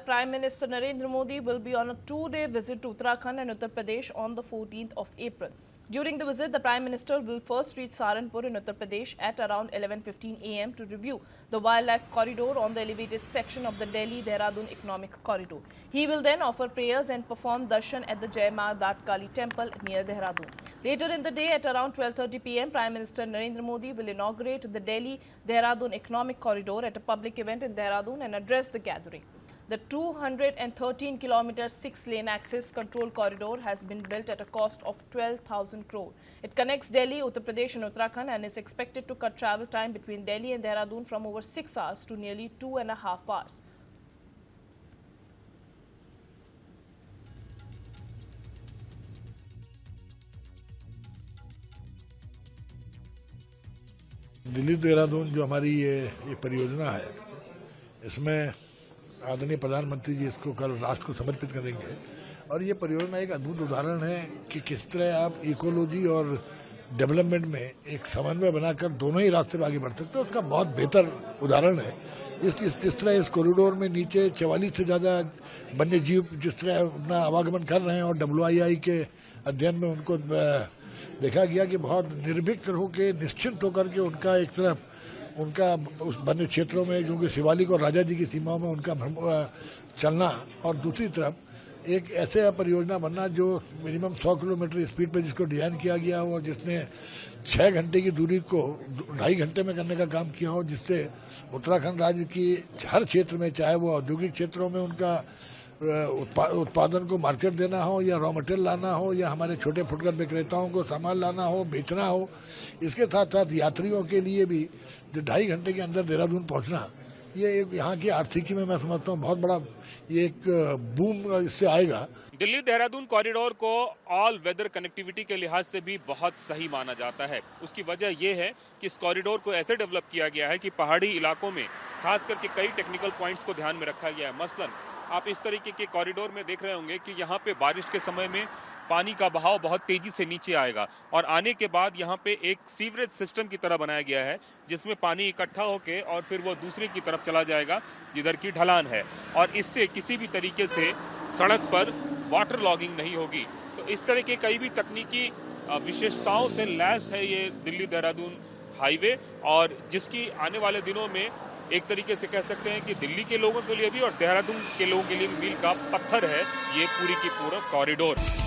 Prime Minister Narendra Modi will be on a two-day visit to Uttarakhand and Uttar Pradesh on the 14th of April. During the visit, the Prime Minister will first reach Saharanpur in Uttar Pradesh at around 11:15 a.m. to review the wildlife corridor on the elevated section of the Delhi-Dehradun Economic Corridor. He will then offer prayers and perform darshan at the Jai Ma Dat Kali Temple near Dehradun. Later in the day at around 12:30 p.m., Prime Minister Narendra Modi will inaugurate the Delhi-Dehradun Economic Corridor at a public event in Dehradun and address the gathering. The 213-kilometer 6-lane access control corridor has been built at a cost of 12,000 crore. It connects Delhi, Uttar Pradesh and Uttarakhand and is expected to cut travel time between Delhi and Dehradun from over 6 hours to nearly 2.5 hours. Delhi Dehradun जो हमारी ये परियोजना है, इसमें आदरणीय प्रधानमंत्री जी इसको कल राष्ट्र को समर्पित करेंगे और ये परियोजना एक अद्भुत उदाहरण है कि किस तरह आप इकोलॉजी और डेवलपमेंट में एक समन्वय बनाकर दोनों ही रास्ते पर आगे बढ़ सकते हो। उसका बहुत बेहतर उदाहरण है। जिस तरह इस कॉरिडोर में नीचे 44 से ज़्यादा वन्य जीव जिस तरह अपना आवागमन कर रहे हैं और WII के अध्ययन में उनको देखा गया कि बहुत निर्भीक होकर निश्चिंत होकर के उनका एक तरफ उनका उस वन्य क्षेत्रों में जो कि शिवालिक और राजा जी की सीमाओं में उनका चलना और दूसरी तरफ एक ऐसे परियोजना बनना जो मिनिमम 100 किलोमीटर स्पीड पे जिसको डिजाइन किया गया हो और जिसने 6 घंटे की दूरी को 2.5 घंटे में करने का काम किया हो, जिससे उत्तराखंड राज्य की हर क्षेत्र में, चाहे वो औद्योगिक क्षेत्रों में उनका उत्पादन को मार्केट देना हो या रॉ मटेरियल लाना हो या हमारे छोटे फुटकर विक्रेताओं को सामान लाना हो, बेचना हो, इसके साथ साथ यात्रियों के लिए भी जो 2.5 घंटे के अंदर देहरादून पहुंचना, ये एक यहाँ की आर्थिकी में मैं समझता हूँ बहुत बड़ा ये एक बूम इससे आएगा। दिल्ली देहरादून कॉरिडोर को ऑल वेदर कनेक्टिविटी के लिहाज से भी बहुत सही माना जाता है। उसकी वजह यह है कि इस कॉरिडोर को ऐसे डेवलप किया गया है कि पहाड़ी इलाकों में खास करके कई टेक्निकल पॉइंट्स को ध्यान में रखा गया है। मसलन आप इस तरीके के कॉरिडोर में देख रहे होंगे कि यहाँ पे बारिश के समय में पानी का बहाव बहुत तेजी से नीचे आएगा और आने के बाद यहाँ पे एक सीवरेज सिस्टम की तरह बनाया गया है जिसमें पानी इकट्ठा होके और फिर वो दूसरी की तरफ चला जाएगा जिधर की ढलान है और इससे किसी भी तरीके से सड़क पर वाटर लॉगिंग नहीं होगी। तो इस तरह के कई भी तकनीकी विशेषताओं से लैस है ये दिल्ली देहरादून हाईवे और जिसकी आने वाले दिनों में एक तरीके से कह सकते हैं कि दिल्ली के लोगों के लिए भी और देहरादून के लोगों के लिए भी मील का पत्थर है ये पूरी की पूरा कॉरिडोर।